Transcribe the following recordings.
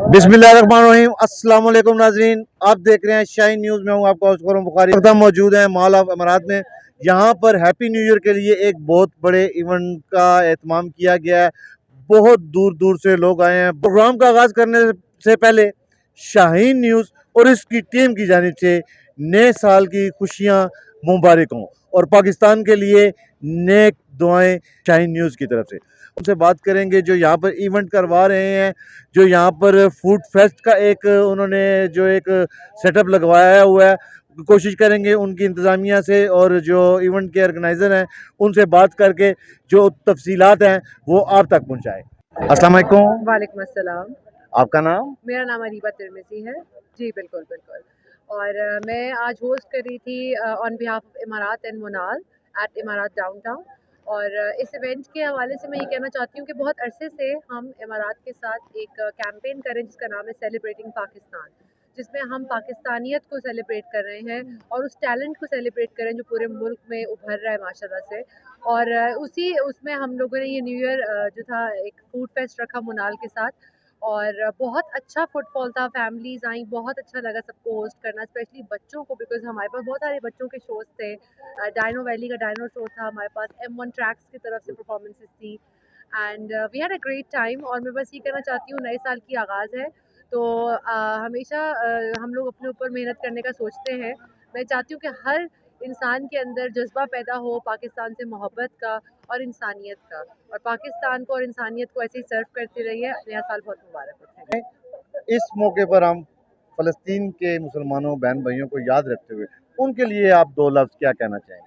बिस्मिल्लाहिर्रहमानिर्रहीम, अस्सलाम वालेकुम नाजरीन, आप देख रहे हैं शाइन न्यूज़ में। हूँ आपका होस्ट बुखारी। मौजूद है मॉल ऑफ इमारात में। यहाँ पर हैप्पी न्यू ईयर के लिए एक बहुत बड़े इवेंट का एहतमाम किया गया है। बहुत दूर दूर से लोग आए हैं। प्रोग्राम का आगाज़ करने से पहले शाहीन न्यूज़ और इसकी टीम की जानिब से नए साल की खुशियाँ मुबारक हों और पाकिस्तान के लिए नेक दुआएं शाहीन न्यूज़ की तरफ से। उनसे बात करेंगे जो यहाँ पर इवेंट करवा रहे हैं, जो यहाँ पर फूड फेस्ट का एक उन्होंने जो एक सेटअप लगवाया हुआ है। कोशिश करेंगे उनकी इंतज़ामिया से और जो इवेंट के ऑर्गेनाइज़र हैं उनसे बात करके जो तफसीलात हैं वो आप तक पहुँचाएँ। अस्सलाम वालेकुम। वालेकुम अस्सलाम। आपका नाम? मेरा नाम अरीबा तिरमिज़ी है। जी बिल्कुल बिल्कुल। और मैं आज होस्ट कर रही थी ऑन बिहाफ ऑफ इमारात एंड मुनाल एट इमारात डाउनटाउन। और इस इवेंट के हवाले से मैं ये कहना चाहती हूँ कि बहुत अरसे से हम इमारात के साथ एक कैंपेन करें जिसका नाम है सेलिब्रेटिंग पाकिस्तान, जिसमें हम पाकिस्तानियत को सेलिब्रेट कर रहे हैं और उस टैलेंट को सेलिब्रेट करें जो पूरे मुल्क में उभर रहा है माशाल्लाह से। और उसमें हम लोगों ने ये न्यू ईयर जो था एक फूड फेस्ट रखा मुनाल के साथ, और बहुत अच्छा फुटफॉल था। फैमिलीज आई, बहुत अच्छा लगा सबको होस्ट करना, स्पेशली बच्चों को, बिकॉज हमारे पास बहुत सारे बच्चों के शोज थे। डायनो वैली का डायनो शो था हमारे पास, M1 ट्रैक्स की तरफ से परफॉर्मेंसेस थी, and we had a great time. और मैं बस ये कहना चाहती हूँ, नए साल की आगाज़ है तो हमेशा हम लोग अपने ऊपर मेहनत करने का सोचते हैं। मैं चाहती हूँ कि हर इंसान के अंदर जज्बा पैदा हो पाकिस्तान से मोहब्बत का और इंसानियत का, और पाकिस्तान को और इंसानियत को ऐसे ही सर्व करती रही है। नया साल बहुत मुबारक हो। इस मौके पर हम फ़लस्तीन के मुसलमानों बहन भाइयों को याद रखते हुए उनके लिए आप दो लफ्ज़ क्या कहना चाहेंगे?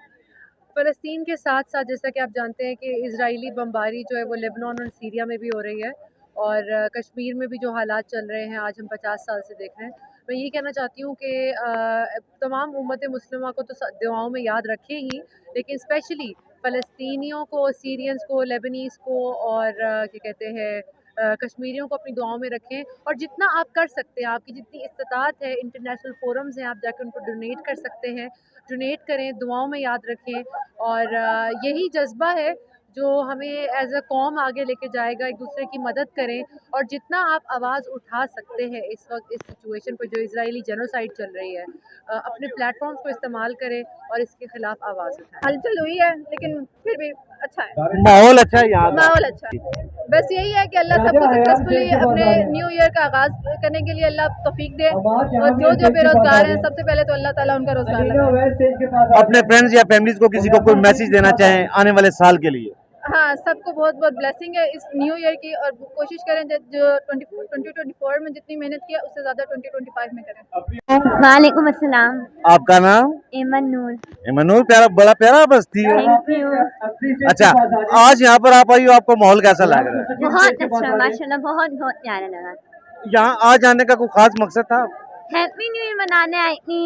फ़लस्तीन के साथ साथ जैसा कि आप जानते हैं कि इजरायली बमबारी जो है वो लेबनान और सीरिया में भी हो रही है, और कश्मीर में भी जो हालात चल रहे हैं आज हम 50 साल से देख रहे हैं। मैं ये कहना चाहती हूँ कि तमाम उम्मत मुस्लिमा को तो दुआओं में याद रखें ही, लेकिन स्पेशली फ़लस्तीनियों को, सीरियंस को, लेबनीज़ को और क्या कहते हैं कश्मीरियों को अपनी दुआओं में रखें। और जितना आप कर सकते हैं, आपकी जितनी इस्तात है, इंटरनेशनल फोरम्स हैं, आप जाकर उनको डोनेट कर सकते हैं, डोनेट करें, दुआओं में याद रखें। और यही जज्बा है जो हमें एज अ कौम आगे लेके जाएगा। एक दूसरे की मदद करें, और जितना आप आवाज़ उठा सकते हैं इस वक्त इस सिचुएशन पर जो इजरायली जेनोसाइड चल रही है, अपने प्लेटफॉर्म्स को इस्तेमाल करें और इसके खिलाफ आवाज़ उठाएं। हलचल हुई है लेकिन फिर भी अच्छा है, माहौल अच्छा है यहाँ का? माहौल अच्छा है। बस यही है कि अल्लाह सबको सक्सेसफुली अपने न्यू ईयर का आगाज करने के लिए अल्लाह तौफीक दे, और जो बेरोजगार हैं सबसे पहले तो अल्लाह ताला उनका रोजगार लगाए। अपने फ्रेंड्स या फैमिलीज को किसी को कोई मैसेज देना चाहें आने वाले साल के लिए? हाँ, सबको बहुत बहुत ब्लेसिंग है इस न्यू ईयर की, और कोशिश करें जो 2024 में जितनी मेहनत की है उससे ज़्यादा 2025 में करें। वालेकुम अस्सलाम। आपका नाम? एमन नूर। इमनुल, प्यारा, बड़ा प्यारा बस्ती हो। Thank you. अच्छा, आज यहाँ पर आप आई हो, आपको माहौल कैसा लग रहा है? बहुत अच्छा, माशाल्लाह, बहुत बहुत प्यारा लगा। यहाँ आज आने का कोई खास मकसद था? हैप्पी न्यू ईयर मनाने आई थी।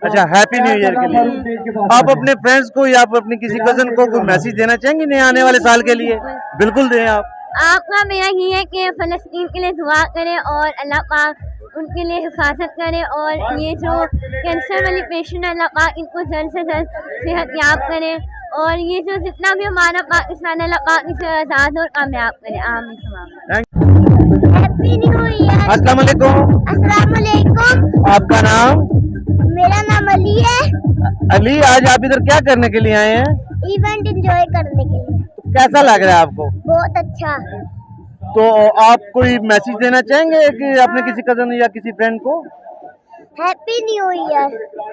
अच्छा, हैप्पी न्यू ईयर के लिए आप अपने फ्रेंड्स को या आप अपनी किसी कजन को कोई मैसेज देना चाहेंगे नए आने वाले साल के लिए? बिल्कुल दें आप। आपका मेरा ये है कि फ़लस्तीन के लिए दुआ करें और अल्लाह पाक उनके लिए हिफाजत करे, और ये जो कैंसर वाली पेशेंट है अल्लाह पाक इनको जल्द से जल्द सेहत याब करे, और ये जो जितना भी हमारा पाकिस्तान है अल्लाह पाक इसे आज़ाद और कामयाब करे। आमीन। Happy new year. अस्सलाम वालेकुम। अस्सलाम वालेकुम। आपका नाम? मेरा नाम अली है। अली, आज आप इधर क्या करने के लिए आए हैं? इवेंट एंजॉय करने के लिए। कैसा लग रहा है आपको? बहुत अच्छा। तो आप कोई मैसेज देना चाहेंगे कि अपने किसी कजन या किसी फ्रेंड को? Happy new year.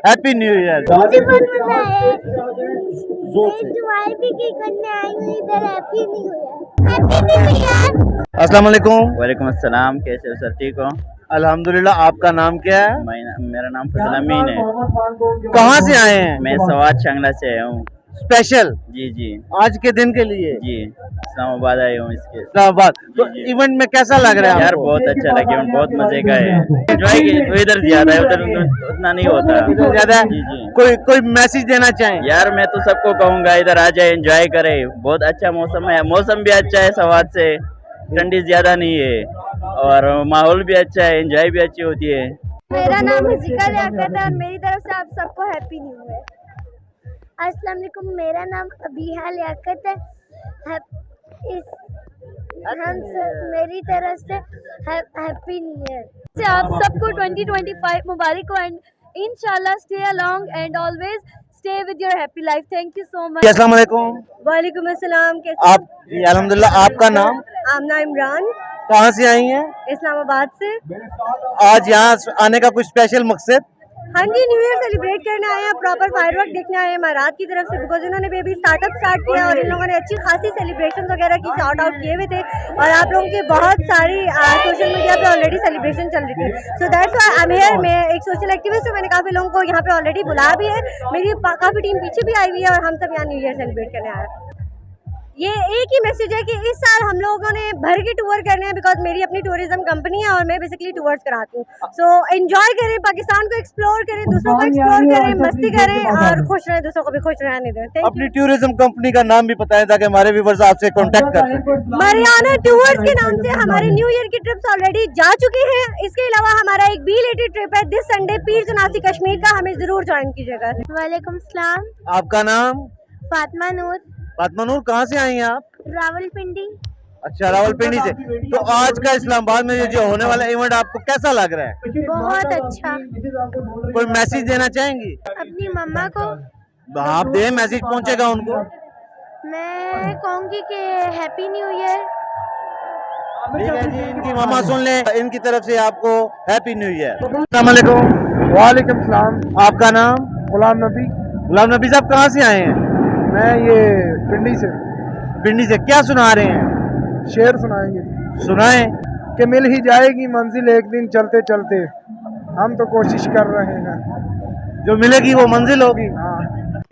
Happy new year. मुझे बहुत मजा आया। मैं तुम्हारी भी की करने आई हूँ इधर। Happy new year. Happy new year. अस्सलाम वालेकुम। वालेकुम अस्सलाम, कैसे हो सर? ठीक हो? अल्हम्दुलिल्लाह। आपका नाम क्या है? मेरा नाम फजल अमीन है। कहाँ से आए हैं? मैं सवाद शांगला से आया हूँ। स्पेशल जी जी आज के दिन के लिए? जी, इस्लामाबाद आया हूँ इसके। इस्लामाबाद। तो जी। इवेंट में कैसा लग रहा है यार आपको? बहुत अच्छा लगे, बहुत मजे का है। एंजॉय तो इधर ज्यादा है, उधर उतना नहीं होता। इधर ज्यादा है? जी जी। कोई मैसेज देना चाहें? यार मैं तो सबको कहूँगा इधर आ जाए, एंजॉय करे। बहुत अच्छा मौसम है, मौसम भी अच्छा है, सवाद से ठंडी ज्यादा नहीं है, और माहौल भी अच्छा है, एंजॉय भी अच्छी होती है। मेरा नाम जिक्र लियाकत है और मेरी तरफ से आप सबको हैप्पी न्यू ईयर। अस्सलाम वालेकुम। मेरा नाम अबीहा लियाकत है। मेरी तरफ से हैप्पी न्यू ईयर। आप सबको 2025 मुबारक हो, एंड इंशाल्लाह stay along and always stay with your happy life. Thank you so much. अस्सलाम वालेकुम। वालेकुम अस्सलाम। आप? अल्हम्दुलिल्लाह। आपका नाम? आमना इमरान, कहाँ से आई हैं? इस्लामाबाद से। आज यहाँ आने का कुछ स्पेशल मकसद? हाँ जी, न्यू ईयर सेलिब्रेट करने आए हैं, प्रॉपर फायरवर्क देखने आए हैं इमारात की तरफ से, बिकॉज इन्होंने भी अभी स्टार्टअप स्टार्ट किया और इन लोगों ने अच्छी खासी सेलिब्रेशन वगैरह की शाउट आउट किए हुए थे, और आप लोगों की बहुत सारी सोशल मीडिया पे ऑलरेडी सेलिब्रेशन चल रही थी। So that's why I am here. मैं एक सोशल एक्टिविस्ट हूँ, मैंने काफ़ी लोगों को यहाँ पे ऑलरेडी बुलाया भी है। मेरी काफ़ी टीम पीछे भी आई हुई है, और हम सब यहाँ न्यू ईयर सेलिब्रेट करने आए हैं। ये एक ही मैसेज है कि इस साल हम लोगों ने भर के टूर करने हैं, बिकॉज मेरी अपनी टूरिज्म कंपनी है और मैं बेसिकली टूर्स कराती हूँ। सो एंजॉय करें, पाकिस्तान को एक्सप्लोर करें, दूसरों को एक्सप्लोर करें, मस्ती करें और खुश रहें, दूसरों को भी खुश रहने दें। अपनी टूरिज्म कंपनी का नाम भी बताएं ताकि हमारे व्यूअर्स आपसे कांटेक्ट कर सकें। मरियाना टूर्स के नाम से हमारे न्यू ईयर की ट्रिप्स ऑलरेडी जा चुकी हैं। इसके अलावा हमारा एक बिलेटेड ट्रिप है दिस संडे पीर जनासी कश्मीर का, हमें जरूर ज्वाइन कीजिएगा। वालेकुम सलाम। आपका नाम? फातिमा नूर। फातिमा नूर, कहाँ से आई हैं आप? रावलपिंडी। अच्छा, रावलपिंडी से। तो आज का इस्लामाबाद में जो होने वाला इवेंट आपको कैसा लग रहा है? बहुत अच्छा। कोई मैसेज देना चाहेंगी? अपनी मम्मा को आप दे, मैसेज पहुंचेगा उनको। मैं कहूँगी कि हैप्पी न्यू ईयर। ठीक है जी, इनकी मम्मा सुन ले, इनकी तरफ से आपको हैप्पी न्यू ईयर। अस्सलाम वालेकुम। वालेकुम सलाम। आपका नाम? गुलाम नबी। गुलाम नबी साहब कहाँ से आए हैं? मैं ये पिंडी से पिंडी से। क्या सुना रहे हैं? शेर सुनाएंगे सुनाएं। कि मिल ही जाएगी मंजिल एक दिन चलते चलते, हम तो कोशिश कर रहे हैं। जो मिलेगी वो मंजिल होगी। हाँ।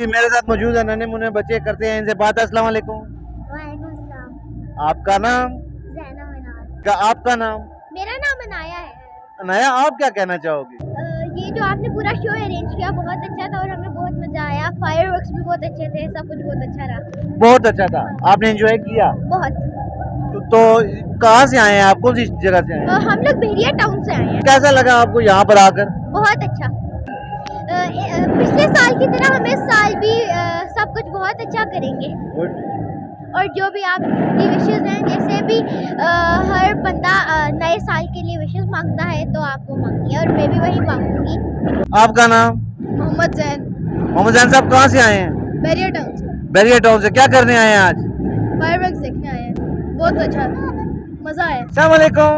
मेरे साथ मौजूद है नन्हे मुन्ने बच्चे, करते हैं इनसे बात। अस्सलाम वालेकुम। वालेकुम सलाम। आपका नाम? ज़ैना मनाल। आपका नाम? मेरा नाम अनाया है। अनाया, आप क्या कहना चाहोगे? ये जो आपने पूरा शो अरेंज किया बहुत अच्छा था और हमें बहुत मजा आया। फायरवर्क्स भी बहुत अच्छे थे, सब कुछ बहुत अच्छा रहा। बहुत अच्छा था, आपने एंजॉय किया? बहुत। तो कहाँ से आए हैं आप, कौन सी जगह से आए हैं? हम लोग बहरिया टाउन से आए हैं। कैसा लगा आपको यहाँ पर आकर? बहुत अच्छा। पिछले साल की तरह हम इस साल भी सब कुछ बहुत अच्छा करेंगे। और जो भी आपकी विशेष हैं, जैसे भी हर बंदा नए साल के लिए विशेष मांगता है तो आप वो मांगिए और मैं भी वही मांगूंगी। आपका नाम? मोहम्मद जैन। मोहम्मद जैन साहब कहाँ से आए हैं? बहरिया टाउन से। बैरियर टाउन से। क्या करने आए हैं आज? फायरवर्क्स देखने आए हैं, बहुत अच्छा मजा आया। अस्सलाम वालेकुम।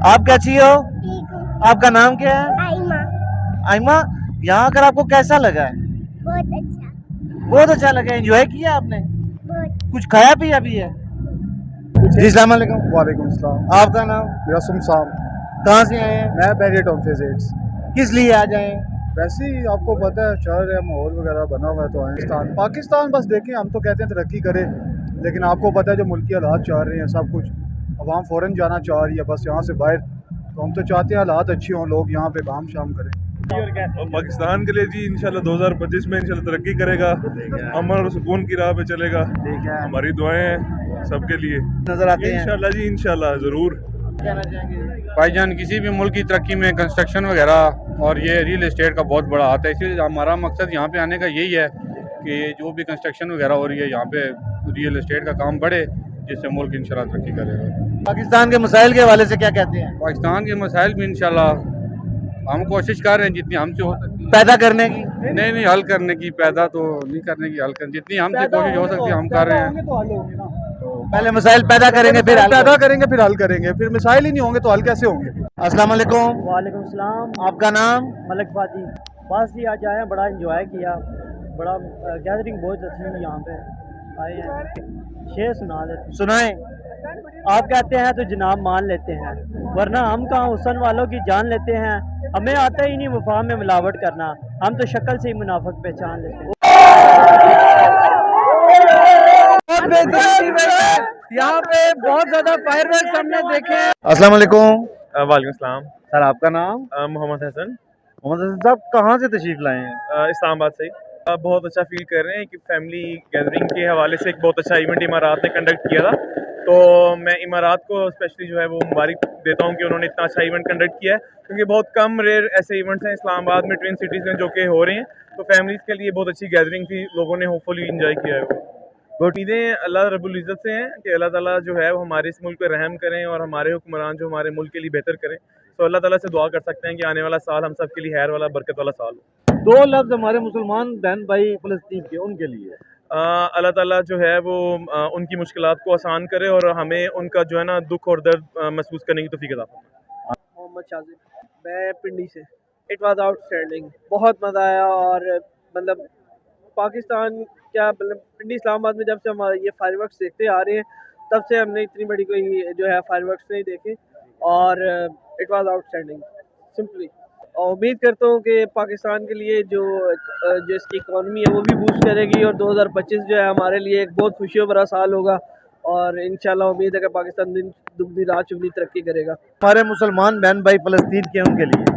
आप कैसी हो? ठीक हूँ। आपका नाम क्या है? आइमा। आइमा, यहाँ आकर आपको कैसा लगा है? बहुत अच्छा। बहुत अच्छा लगा। एंजॉय किया आपने? बहुत। कुछ खाया पिया भी है? जी अस्सलाम वालेकुम। वालेकुम सलाम। आपका नाम? मेरा सुमसाम। कहाँ से आए हैं? मैं बैरियर टाउन से जेड्स। किस लिए आ जाए? वैसे ही आपको पता है शहर है, माहौल वगैरह बना हुआ है तो आए। पाकिस्तान बस देखें, हम तो कहते हैं तरक्की करे, लेकिन आपको पता है जो मुल्की हालात चाह रहे हैं सब कुछ, अवाम फ़ौरन जाना चाह रही है बस यहाँ से बाहर। तो हम तो चाहते हैं हालात अच्छे हों, लोग यहाँ पे काम शाम करें। और पाकिस्तान के लिए जी इंशाल्लाह 2025 में इंशाल्लाह तरक्की करेगा, अमन और सुकून की राह पे चलेगा। हमारी दुआएं हैं सबके लिए। नजर आते हैं इंशाल्लाह जी, इंशाल्लाह ज़रूर। कहना चाहेंगे? भाईजान, किसी भी मुल्क की तरक्की में कंस्ट्रक्शन वगैरह और ये रियल एस्टेट का बहुत बड़ा हाथ है, इसलिए हमारा मकसद यहाँ पे आने का यही है कि जो भी कंस्ट्रक्शन वगैरह हो रही है यहाँ पे रियल एस्टेट का काम बढ़े, जिससे मुल्क इंशाल्लाह तरक्की करेगा। पाकिस्तान के मसाइल के हवाले से क्या कहते हैं? पाकिस्तान के मसाइल भी इंशाल्लाह हम कोशिश कर रहे हैं जितनी हमसे हो सकती पैदा करने की? है। नहीं, हल करने की, पैदा तो नहीं करने की, हल करने जितनी हमसे कोशिश हो सकती है हम कर रहे हैं। पहले मसाइल पैदा करेंगे फिर हल पैदा करेंगे फिर हल करेंगे, फिर मिसाइल ही नहीं होंगे तो हल कैसे होंगे। अस्सलाम वालेकुम। वालेकुम सलाम। आपका नाम? मलक फाती। बस ही आज आए हैं, बड़ा एंजॉय किया, बड़ा गैदरिंग बहुत अच्छी हुई, यहाँ पे आए हैं। शेर सुना देते सुनाएं। आप कहते हैं तो जनाब मान लेते हैं, वरना हम कहाँ हुस्न वालों की जान लेते हैं। हमें आता ही नहीं वफा में मिलावट करना, हम तो शक्ल से ही मुनाफिक पहचान लेते हैं। यहाँ पे बहुत ज्यादा फायरवर्क्स हमने देखे। अस्सलाम वालेकुम। वालेकुम सलाम। सर आपका नाम? मोहम्मद हसन। मोहम्मद हसन साहब कहाँ से तशरीफ लाए हैं? इस्लामाबाद से। बहुत अच्छा फील कर रहे हैं कि फैमिली गैदरिंग के हवाले से एक बहुत अच्छा इवेंट इमारात ने कंडक्ट किया था, तो मैं इमारात को स्पेशली जो है वो मुबारक देता हूँ कि उन्होंने इतना अच्छा इवेंट कंडक्ट किया है, क्योंकि बहुत कम रेयर ऐसे इवेंट्स हैं इस्लामाबाद में, ट्विन सिटीज़ में जो कि हो रहे हैं। तो फैमिलीज़ के लिए बहुत अच्छी गैदरिंग थी, लोगों ने होपफुली इंजॉय किया है वो। उम्मीदें अल्लाह रब्बुल इज़्ज़त से हैं कि अल्लाह ताला जो है वो हमारे इस मुल्क पर रहम करें और हमारे हुक्मरान जो हमारे मुल्क के लिए बेहतर करें। तो अल्लाह ताला से दुआ कर सकते हैं कि आने वाला साल हम सब के लिए खैर वाला, बरकत वाला साल हो। दो लफ्ज हमारे मुसलमान बहन भाई फलस्तीन के, उनके लिए। अल्लाह ताला जो है वो उनकी मुश्किलात को आसान करे और हमें उनका जो है ना दुख और दर्द महसूस करने की तौफीक अता फरमाए। मोहम्मद शाजिब, मैं पिंडी से। इट वाज आउटस्टैंडिंग, बहुत मज़ा आया। और मतलब पाकिस्तान क्या, मतलब पिंडी इस्लामाबाद में जब से हम ये फायरवर्क्स देखते आ रहे हैं तब से हमने इतनी बड़ी कोई जो है फायरवर्क्स नहीं देखे, और इट वाज आउटस्टैंडिंग सिंपली। और उम्मीद करता हूँ कि पाकिस्तान के लिए जो इसकी इकॉनमी है वो भी बूस्ट करेगी, और 2025 जो है हमारे लिए एक बहुत खुशियों भरा साल होगा, और इंशाल्लाह उम्मीद है कि पाकिस्तान दिन दुगनी रात चुगनी तरक्की करेगा। हमारे मुसलमान बहन भाई फलस्तीन के, उनके लिए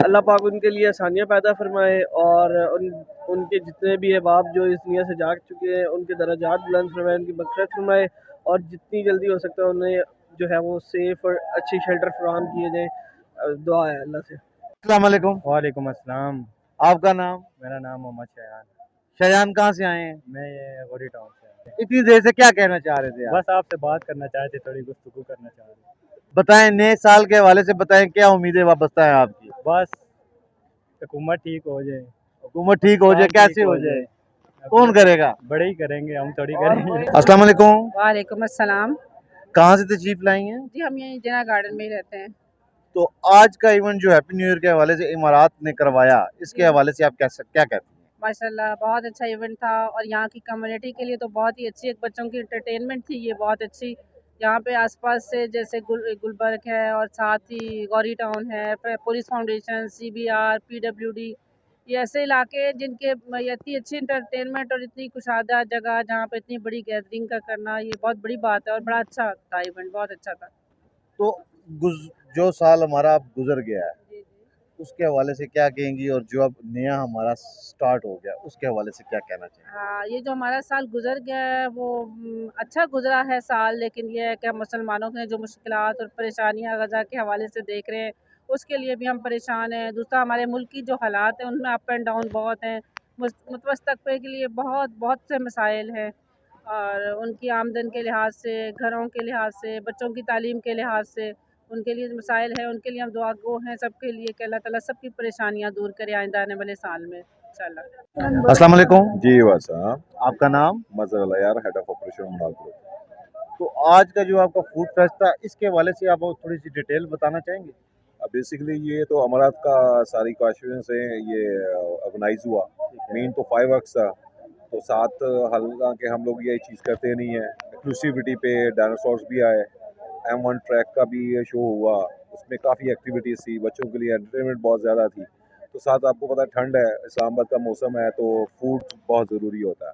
अल्लाह पाक उनके लिए आसानियाँ पैदा फरमाए, और उनके जितने भी अहबाब जो इस दुनिया से जाग चुके हैं उनके दर्जात बुलंद फरमाए, उनकी मग़फ़िरत फरमाए, और जितनी जल्दी हो सकता है उन्हें जो है वो सेफ़ और अच्छी शेल्टर फराहम किए जाए। दुआ है अल्लाह से। अस्सलाम वालेकुम। वालेकुम अस्सलाम। आपका नाम? मेरा नाम मोहम्मद शयान। शयान कहाँ से आए हैं? मैं ये गोरी टाउन से। इतनी देर से क्या कहना चाह रहे थे आप? बस आपसे बात करना चाहते, थोड़ी गुफ्तगू करना चाह रहे। बताएं, नए साल के हवाले से बताएं, क्या उम्मीदें वाबस्ता है आपकी? बस हुकूमत ठीक हो जाए। हुकूमत ठीक हो जाए, कैसे हो जाए? कौन करेगा? बड़े ही करेंगे, हम थोड़ी करेंगे। अस्सलाम वालेकुम। वालेकुम अस्सलाम। कहाँ से तशरीफ लाई हैं? जी हम यहीं जना गार्डन में ही रहते हैं। तो आज का इवेंट जो हैप्पी न्यू ईयर के हवाले से इमारात ने करवाया, इसके हवाले से आप क्या कहते हैं? माशाल्लाह बहुत अच्छा इवेंट था और यहाँ की कम्युनिटी के लिए तो बहुत ही अच्छी, एक बच्चों की एंटरटेनमेंट थी ये बहुत अच्छी। यहाँ पे आसपास से जैसे गुलबर्ग है और साथ ही गौरी टाउन है, पुलिस फाउंडेशन, CBR, PWD, ये ऐसे इलाके हैं जिनके इतनी अच्छी एंटरटेनमेंट और इतनी कुशादा जगह जहाँ पे इतनी बड़ी गैदरिंग का करना ये बहुत बड़ी बात है और बड़ा अच्छा था इवेंट, बहुत अच्छा था। तो जो साल हमारा अब गुजर गया है जी जी। उसके हवाले से क्या कहेंगी, और जो अब नया हमारा स्टार्ट हो गया उसके हवाले से क्या कहना चाहिए? हाँ, ये जो हमारा साल गुज़र गया है वो अच्छा गुज़रा है साल, लेकिन ये है कि हम मुसलमानों के जो मुश्किलात और परेशानियाँ गज़ा के हवाले से देख रहे हैं, उसके लिए भी हम परेशान हैं। दूसरा हमारे मुल्क की जो हालात हैं उनमें अप एंड डाउन बहुत हैं। मुतवस्तिल तबके के लिए बहुत से मसाइल हैं और उनकी आमदन के लिहाज से, घरों के लिहाज से, बच्चों की तालीम के लिहाज से उनके लिए मसाइल हैं। उनके लिए हम दुआ गो हैं सबके लिए कि अल्लाह ताला सबकी परेशानियाँ दूर करे आइंदा आने वाले साल में इंशाल्लाह। अस्सलाम वालेकुम, जी वासा आपका नाम? मजर यार, head of operation Munal group. तो आज का जो आपका फूड फेस्ट था इसके हवाले से आप थोड़ी सी डिटेल बताना चाहेंगे? बेसिकली ये तो अमारात का सारी कॉन्स्टिट्यूशन से ये ऑर्गेनाइज हुआ। मेन तो 5 वर्क्स था, तो साथ हालांकि हम लोग ये चीज़ करते नहीं है। एक्सक्लूसिविटी पे डायनासोर्स भी आए, M1 ट्रैक का भी शो हुआ, उसमें काफ़ी एक्टिविटीज़ थी, बच्चों के लिए एंटरटेनमेंट बहुत ज़्यादा थी। तो साथ आपको पता है ठंड है, इस्लामाबाद का मौसम है, तो फूड बहुत ज़रूरी होता है।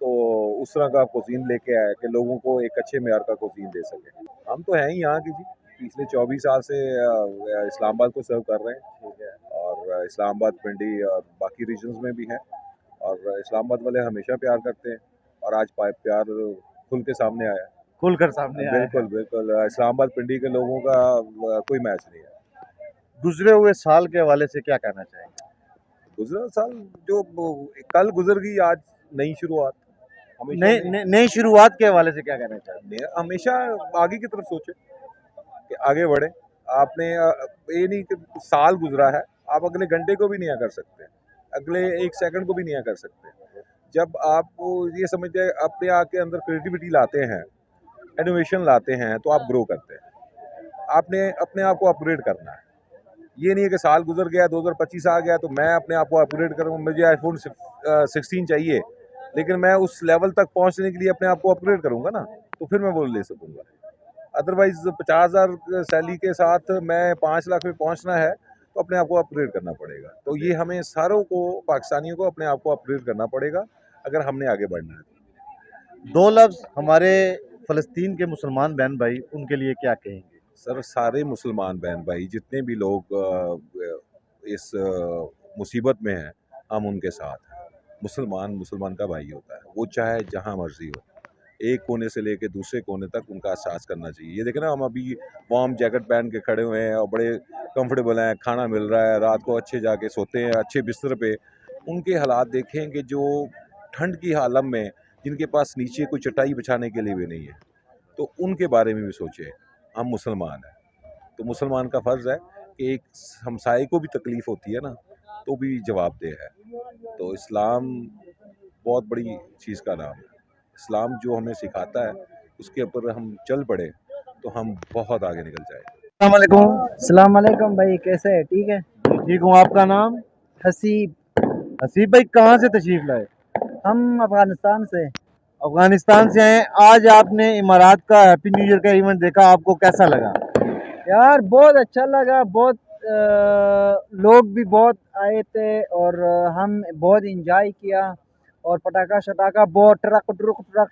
तो उस तरह का कुज़ीन लेके आए कि लोगों को एक अच्छे मेयार का कुज़ीन दे सके। हम तो हैं ही यहाँ की जी, पिछले 24 साल से इस्लामाबाद को सर्व कर रहे हैं और इस्लामाबाद, पिंडी और बाकी रीजन्स में भी हैं, और इस्लामाबाद वाले हमेशा प्यार करते हैं और आज प्यार खुल के सामने आया। खुलकर सामने आया है। बिल्कुल बिल्कुल, इस्लामाबाद पिंडी के लोगों का कोई मैच नहीं है। गुजरे हुए साल के हवाले से क्या कहना चाहेंगे? गुजरा साल जो कल गुजर गई, आज नई शुरुआत। नई शुरुआत के हवाले से क्या कहना चाहेंगे? हमेशा आगे की तरफ सोचे कि आगे बढ़े। आपने ये नहीं कि साल गुजरा है, आप अगले घंटे को भी नहीं कर सकते, अगले 1 सेकंड को भी नहीं कर सकते। जब आप ये समझते अपने आप के अंदर क्रिएटिविटी लाते हैं, इनोवेशन लाते हैं, तो आप ग्रो करते हैं। आपने अपने आप को अपग्रेड करना है। ये नहीं है कि साल गुजर गया, 2025 आ गया तो मैं अपने आप को अपग्रेड करूँ, मुझे iPhone 16 चाहिए, लेकिन मैं उस लेवल तक पहुंचने के लिए अपने आप को अपग्रेड करूंगा ना, तो फिर मैं वो ले सकूंगा। अदरवाइज 50,000 सैलरी के साथ मैं 5 लाख में पहुंचना है, तो अपने आप को अपग्रेड करना पड़ेगा। तो ये हमें सारों को, पाकिस्तानियों को अपने आप को अपग्रेड करना पड़ेगा अगर हमने आगे बढ़ना है। 2 लफ्ज़ हमारे फ़लस्तीन के मुसलमान बहन भाई, उनके लिए क्या कहेंगे? सर, सारे मुसलमान बहन भाई जितने भी लोग इस मुसीबत में हैं, हम उनके साथ हैं। मुसलमान का भाई होता है, वो चाहे जहाँ मर्जी हो, एक कोने से लेके दूसरे कोने तक उनका एहसास करना चाहिए। ये देखें ना, हम अभी वार्म जैकेट पहन के खड़े हुए हैं और बड़े कंफर्टेबल हैं, खाना मिल रहा है, रात को अच्छे जाके सोते हैं अच्छे बिस्तर पे। उनके हालात देखें कि जो ठंड की हालत में, जिनके पास नीचे कोई चटाई बिछाने के लिए भी नहीं है, तो उनके बारे में भी सोचें। हम मुसलमान हैं, तो मुसलमान का फ़र्ज़ है कि एक हमसाये को भी तकलीफ़ होती है ना, तो भी जवाबदेह है। तो इस्लाम बहुत बड़ी चीज़ का नाम है। इस्लाम जो हमें सिखाता है, उसके ऊपर हम चल पड़े तो हम बहुत आगे निकल जाएंगे। अस्सलाम वालेकुम। अस्सलाम वालेकुम भाई, कैसे है? ठीक है। ठीक हूँ, आपका नाम? हसीब। हसीब भाई कहाँ से तशरीफ़ लाए? हम अफगानिस्तान से। अफगानिस्तान से हैं। आज आपने इमारात का हैप्पी न्यू ईयर का इवेंट देखा, आपको कैसा लगा? यार बहुत अच्छा लगा, बहुत लोग भी बहुत आए थे और हम बहुत इंजॉय किया और पटाखा शटाखा बहुत ट्रक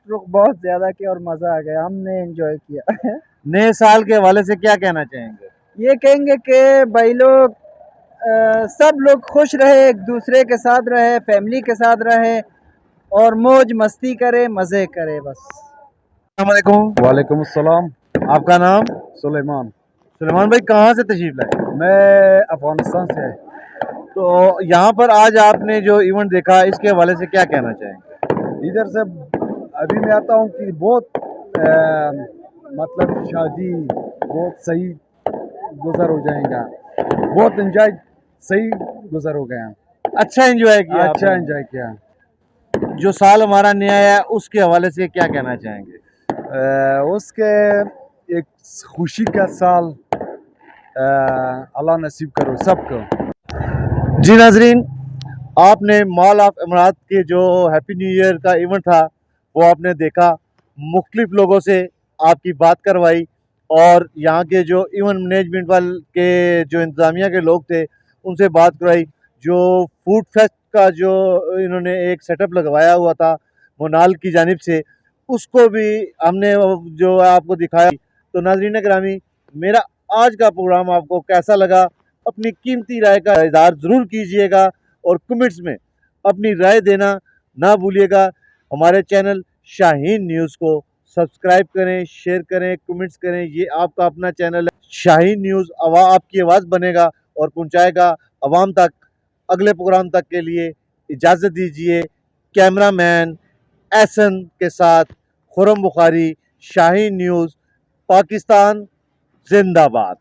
बहुत ज़्यादा किया और मज़ा आ गया, हमने एंजॉय किया। नए साल के हवाले से क्या कहना चाहेंगे? ये कहेंगे कि भाई लोग सब लोग खुश रहे, एक दूसरे के साथ रहे, फैमिली के साथ रहे और मौज मस्ती करे, मज़े करे बस। अस्सलाम वालेकुम। वालेकुम अस्सलाम। आपका नाम? सुलेमान। सुलेमान भाई कहाँ से तशरीफ़ लाए? मैं अफगानिस्तान से। तो यहाँ पर आज आपने जो इवेंट देखा इसके हवाले से क्या कहना चाहेंगे? इधर से अभी मैं आता हूँ कि बहुत मतलब शादी बहुत सही गुजर हो जाएगा, बहुत एंजॉय सही गुजर हो गया। अच्छा एंजॉय किया? अच्छा एंजॉय किया। जो साल हमारा नया है उसके हवाले से क्या कहना चाहेंगे? उसके एक खुशी का साल अल्लाह नसीब करो सबको। जी नाजरीन, आपने मॉल ऑफ इमारात के जो हैप्पी न्यू ईयर का इवेंट था वो आपने देखा, मुख्तलिफ लोगों से आपकी बात करवाई और यहाँ के जो इवेंट मैनेजमेंट वाले के जो इंतज़ामिया के लोग थे उनसे बात करवाई। जो फूड फेस्ट का जो इन्होंने एक सेटअप लगवाया हुआ था मोनाल की जानिब से, उसको भी हमने जो आपको दिखाया। तो नाज़रीन गिरामी, मेरा आज का प्रोग्राम आपको कैसा लगा, अपनी कीमती राय का इज़हार ज़रूर कीजिएगा और कमेंट्स में अपनी राय देना ना भूलिएगा। हमारे चैनल शाहीन न्यूज़ को सब्सक्राइब करें, शेयर करें, कमेंट्स करें। ये आपका अपना चैनल है शाहीन न्यूज़, आपकी आवाज़ बनेगा और पहुंचाएगा आवाम तक। अगले प्रोग्राम तक के लिए इजाज़त दीजिए। कैमरामैन एहसन के साथ खुरम बुखारी, शाहीन न्यूज़, पाकिस्तान जिंदाबाद।